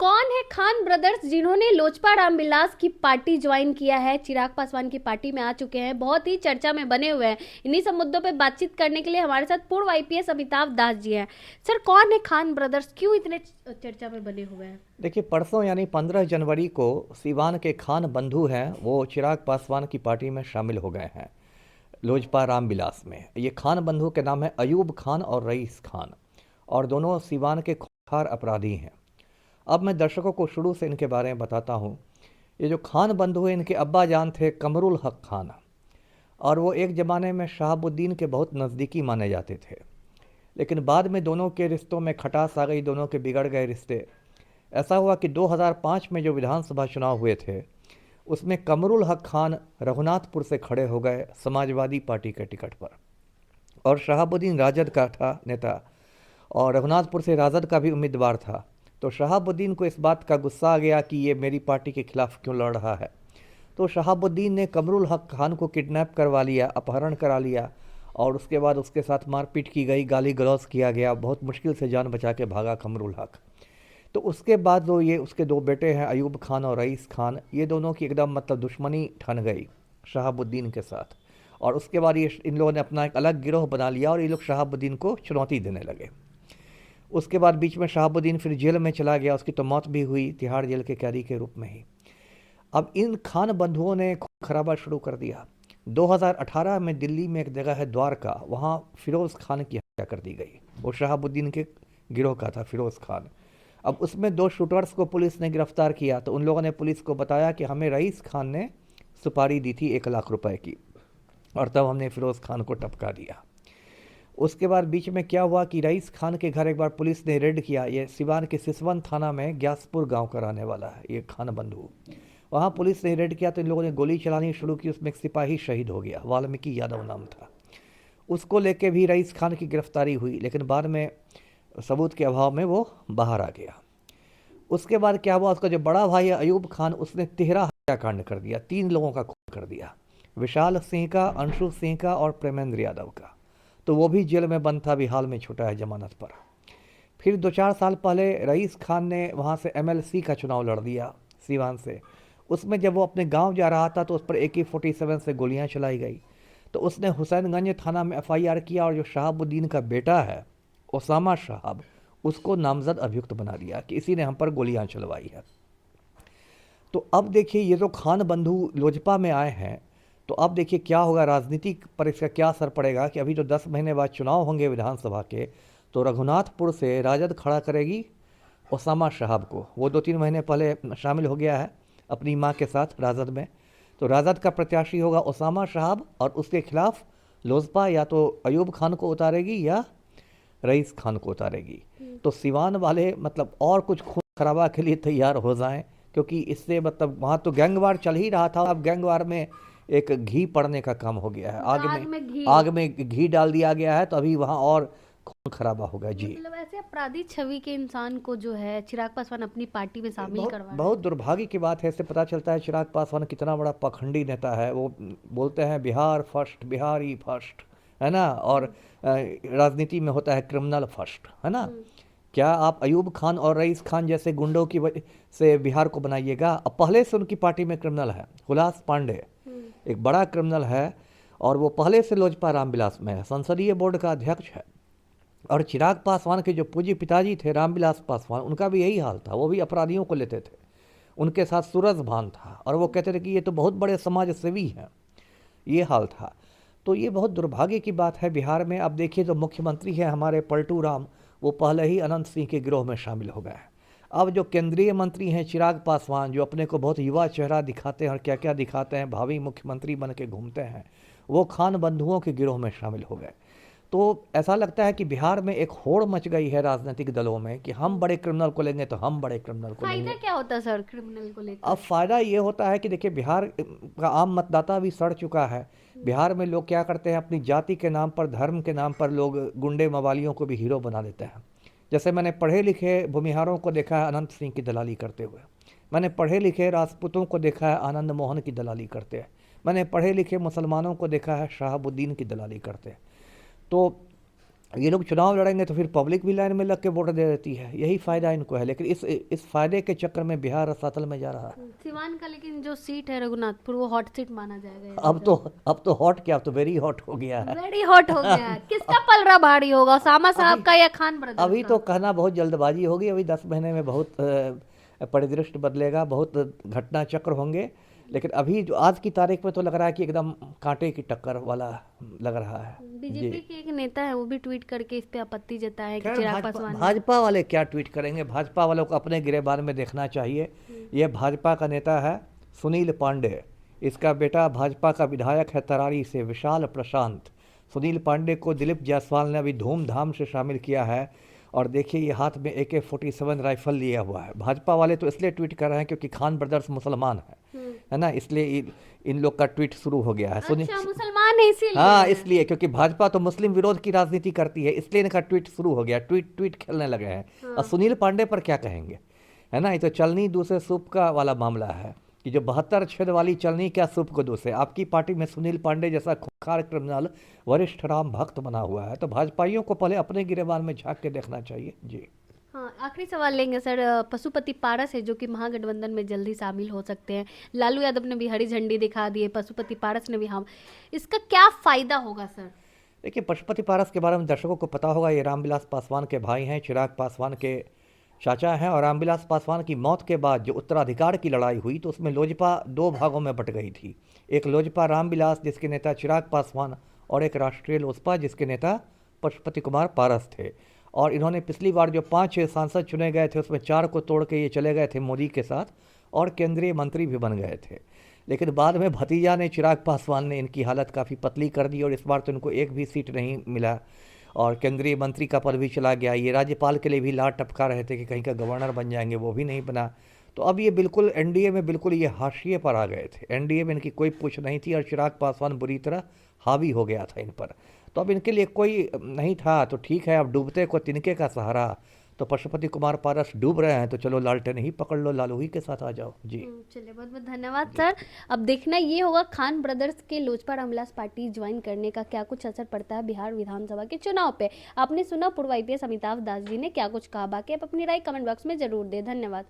कौन है खान ब्रदर्स जिन्होंने लोजपा रामविलास की पार्टी ज्वाइन किया है? चिराग पासवान की पार्टी में आ चुके हैं, बहुत ही चर्चा में बने हुए हैं। इन्हीं सब मुद्दों पे बातचीत करने के लिए हमारे साथ पूर्व आईपीएस अमिताभ दास जी हैं। सर, कौन है खान ब्रदर्स, क्यों इतने चर्चा में बने हुए हैं? देखिए, परसों यानी 15 जनवरी को सीवान के खान बंधु हैं, वो चिराग पासवान की पार्टी में शामिल हो गए हैं लोजपा रामविलास में। ये खान बंधु के नाम है अयूब खान और रईस खान, और दोनों सीवान के खूंखार अपराधी हैं। अब मैं दर्शकों को शुरू से इनके बारे में बताता हूँ। ये जो खान बंधु हैं, इनके अब्बा जान थे कमरुल हक खान, और वो एक ज़माने में शहाबुद्दीन के बहुत नज़दीकी माने जाते थे। लेकिन बाद में दोनों के रिश्तों में खटास आ गई, दोनों के बिगड़ गए रिश्ते। ऐसा हुआ कि 2005 में जो विधानसभा चुनाव हुए थे, उसमें कमरुल हक खान रघुनाथपुर से खड़े हो गए समाजवादी पार्टी के टिकट पर, और शहाबुद्दीन राजद का था नेता, और रघुनाथपुर से राजद का भी उम्मीदवार था। तो शहाबुद्दीन को इस बात का गुस्सा आ गया कि ये मेरी पार्टी के खिलाफ क्यों लड़ रहा है। तो शहाबुद्दीन ने कमरुल हक खान को किडनैप करवा लिया, अपहरण करा लिया, और उसके बाद उसके साथ मारपीट की गई, गाली गलौज किया गया। बहुत मुश्किल से जान बचा के भागा कमरुल हक। तो उसके बाद जो ये उसके दो बेटे हैं अयूब खान और रईस खान, ये दोनों की एकदम मतलब दुश्मनी ठन गई शहाबुद्दीन के साथ। और उसके बाद ये इन लोगों ने अपना एक अलग गिरोह बना लिया, और ये लोग शहाबुद्दीन को चुनौती देने लगे। उसके बाद बीच में शहाबुद्दीन फिर जेल में चला गया, उसकी तो मौत भी हुई तिहाड़ जेल के कैदी के रूप में ही। अब इन खान बंधुओं ने खून खराबा शुरू कर दिया। 2018 में दिल्ली में एक जगह है द्वारका, वहाँ फिरोज़ खान की हत्या कर दी गई। वो शहाबुद्दीन के गिरोह का था फिरोज़ खान। अब उसमें दो शूटर्स को पुलिस ने गिरफ्तार किया, तो उन लोगों ने पुलिस को बताया कि हमें रईस खान ने सुपारी दी थी 1 लाख रुपए की, और तब हमने फिरोज़ खान को टपका दिया। उसके बाद बीच में क्या हुआ कि रईस खान के घर एक बार पुलिस ने रेड किया। ये सिवान के सिसवन थाना में ग्यासपुर गांव का रहने वाला है ये खान बंधु। वहाँ पुलिस ने रेड किया तो इन लोगों ने गोली चलानी शुरू की। उसमें एक सिपाही शहीद हो गया, वाल्मीकि यादव नाम था। उसको लेके भी रईस खान की गिरफ्तारी हुई, लेकिन बाद में सबूत के अभाव में वो बाहर आ गया। उसके बाद क्या हुआ, उसका जो बड़ा भाई है अयूब खान, उसने 13 हत्याकांड कर दिया, 3 लोगों का खून कर दिया, विशाल सिंह का, अंशु सिंह का और प्रेमेंद्र यादव का। तो वो भी जेल में बंद था, अभी हाल में छूटा है जमानत पर। फिर 2-4 साल पहले रईस खान ने वहाँ से एमएलसी का चुनाव लड़ दिया सीवान से। उसमें जब वो अपने गांव जा रहा था तो उस पर AK-47 से गोलियां चलाई गई। तो उसने हुसैनगंज थाना में FIR किया, और जो शहाबुद्दीन का बेटा है ओसामा शहाब, उसको नामजद अभियुक्त बना दिया कि इसी ने हम पर गोलियां चलवाई है। तो अब देखिए, ये जो खान बंधु लोजपा में आए हैं, तो अब देखिए क्या होगा, राजनीतिक पर इसका क्या असर पड़ेगा कि अभी जो 10 महीने बाद चुनाव होंगे विधानसभा के, तो रघुनाथपुर से राजद खड़ा करेगी ओसामा शहाब को। वो 2-3 महीने पहले शामिल हो गया है अपनी मां के साथ राजद में। तो राजद का प्रत्याशी होगा ओसामा शहाब, और उसके खिलाफ लोजपा या तो अयूब खान को उतारेगी या रईस खान को उतारेगी। तो सिवान वाले मतलब और कुछ खून खराबा के लिए तैयार हो जाएं, क्योंकि इससे मतलब वहाँ तो गैंगवार चल ही रहा था, अब गैंगवार में एक घी पड़ने का काम हो गया है। आग में घी डाल दिया गया है, तो अभी वहाँ और खून खराबा होगा जी। मतलब ऐसे अपराधी छवि के इंसान को जो है चिराग पासवान अपनी पार्टी में शामिल बहुत करवा रहे बहुत हैं। दुर्भाग्य की बात है। इससे पता चलता है चिराग पासवान कितना बड़ा पखंडी नेता है। वो बोलते हैं बिहार फर्स्ट, बिहारी फर्स्ट, है ना, और राजनीति में होता है क्रिमिनल फर्स्ट, है ना। क्या आप अयूब खान और रईस खान जैसे गुंडों की वजह से बिहार को बनाइएगा? अब पहले से उनकी पार्टी में क्रिमिनल है, हुलास पांडे एक बड़ा क्रिमिनल है, और वो पहले से लोजपा रामविलास में है, संसदीय बोर्ड का अध्यक्ष है। और चिराग पासवान के जो पूज्य पिताजी थे रामविलास पासवान, उनका भी यही हाल था, वो भी अपराधियों को लेते थे। उनके साथ सूरज भान था, और वो कहते थे कि ये तो बहुत बड़े समाज सेवी हैं, ये हाल था। तो ये बहुत दुर्भाग्य की बात है बिहार में। अब देखिए, जो मुख्यमंत्री हैं हमारे पलटू राम, वो पहले ही अनंत सिंह के गिरोह में शामिल हो गए हैं। अब जो केंद्रीय मंत्री हैं चिराग पासवान, जो अपने को बहुत युवा चेहरा दिखाते हैं और क्या क्या दिखाते हैं, भावी मुख्यमंत्री बन के घूमते हैं, वो खान बंधुओं के गिरोह में शामिल हो गए। तो ऐसा लगता है कि बिहार में एक होड़ मच गई है राजनीतिक दलों में कि हम बड़े क्रिमिनल को लेंगे तो हम बड़े क्रिमिनल को फायदा लेंगे। क्या होता है सर क्रिमिनल को लेकर? अब फ़ायदा ये होता है कि देखिए, बिहार का आम मतदाता भी सड़ चुका है। बिहार में लोग क्या करते हैं, अपनी जाति के नाम पर, धर्म के नाम पर लोग गुंडे मवालियों को भी हीरो बना देते हैं। जैसे मैंने पढ़े लिखे भूमिहारों को देखा है अनंत सिंह की दलाली करते हुए। मैंने पढ़े लिखे राजपूतों को देखा है आनंद मोहन की दलाली करते हैं। मैंने पढ़े लिखे मुसलमानों को देखा है शहाबुद्दीन की दलाली करते हैं। तो ये लोग चुनाव लड़ेंगे तो फिर पब्लिक भी लाइन में लग के वोट दे देती है, यही फायदा इनको है। लेकिन इस फायदे के चक्कर में बिहार रसातल में जा रहा है। सिवान का लेकिन जो सीट है रघुनाथपुर, वो हॉट सीट माना जाएगा इस अब तो हॉट क्या, अब तो वेरी हॉट हो गया है। वेरी हॉट हो गया है। किसका पलड़ा भारी होगा, सामा साहब का या खान ब्रदर्स अभी का? तो कहना बहुत जल्दबाजी होगी, अभी 10 महीने में बहुत परिदृश्य बदलेगा, बहुत घटना चक्र होंगे। लेकिन अभी जो आज की तारीख में तो लग रहा है कि एकदम कांटे की टक्कर वाला लग रहा है। बीजेपी के एक नेता है, वो भी ट्वीट करके इस पे आपत्ति जताया है कि खैर चिराग पासवान भाजपा वाले क्या ट्वीट करेंगे, भाजपा वालों को अपने गिरेबान में देखना चाहिए। ये भाजपा का नेता है सुनील पांडे, इसका बेटा भाजपा का विधायक है तरारी से विशाल प्रशांत। सुनील पांडे को दिलीप जायसवाल ने अभी धूमधाम से शामिल किया है, और देखिए ये हाथ में AK-47 राइफल लिया हुआ है। भाजपा वाले तो इसलिए ट्वीट कर रहे हैं क्योंकि खान ब्रदर्स मुसलमान है ना, इसलिए इन लोग का ट्वीट शुरू हो गया है। अच्छा, मुसलमान है इसीलिए? हाँ, इसलिए क्योंकि भाजपा तो मुस्लिम विरोध की राजनीति करती है, इसलिए इनका ट्वीट शुरू हो गया, ट्वीट खेलने लगे हैं। और सुनील पांडे पर क्या कहेंगे, है ना, ये तो चलनी दूसरे सूप का वाला मामला है कि जो 72 छेद वाली चलनी क्या सूप को दूसरे। आपकी पार्टी में सुनील पांडे जैसा खुखार क्रिमिनल वरिष्ठ राम भक्त बना हुआ है, तो भाजपाइयों को पहले अपने गिरेबान में झांक के देखना चाहिए। जी हाँ, आखिरी सवाल लेंगे सर। पशुपति पारस है जो कि महागठबंधन में जल्दी शामिल हो सकते हैं। लालू यादव ने भी हरी झंडी दिखा दी है, पशुपति पारस ने भी। हम इसका क्या फायदा होगा सर? देखिए, पशुपति पारस के बारे में दर्शकों को पता होगा, ये रामविलास पासवान के भाई हैं, चिराग पासवान के चाचा हैं। और रामविलास पासवान की मौत के बाद जो उत्तराधिकार की लड़ाई हुई तो उसमें लोजपा 2 भागों में बट गई थी। एक लोजपा रामविलास जिसके नेता चिराग पासवान, और एक राष्ट्रीय लोजपा जिसके नेता पशुपति कुमार पारस थे। और इन्होंने पिछली बार जो 5 सांसद चुने गए थे उसमें 4 को तोड़ के ये चले गए थे मोदी के साथ, और केंद्रीय मंत्री भी बन गए थे। लेकिन बाद में भतीजा ने चिराग पासवान ने इनकी हालत काफ़ी पतली कर दी, और इस बार तो इनको एक भी सीट नहीं मिला, और केंद्रीय मंत्री का पद भी चला गया। ये राज्यपाल के लिए भी लाट टपका रहे थे कि कहीं का गवर्नर बन जाएंगे, वो भी नहीं बना। तो अब ये बिल्कुल एनडीए में बिल्कुल ये हाशिए पर आ गए थे। एनडीए में इनकी कोई पूछ नहीं थी, और चिराग पासवान बुरी तरह हावी हो गया था इन पर। तो अब इनके लिए कोई नहीं था, तो ठीक है, अब डूबते को तिनके का सहारा। तो पशुपति कुमार पारस डूब रहे हैं, तो चलो लालटेन ही पकड़ लो, लालू ही के साथ आ जाओ। जी चलिए, बहुत बहुत धन्यवाद सर। अब देखना ये होगा खान ब्रदर्स के लोजपा रामविलास पार्टी ज्वाइन करने का क्या कुछ असर पड़ता है बिहार विधानसभा के चुनाव पे। आपने सुना पूर्व IPS अमिताभ दास जी ने क्या कुछ कहा। बाकी आप अपनी राय कमेंट बॉक्स में जरूर दें। धन्यवाद।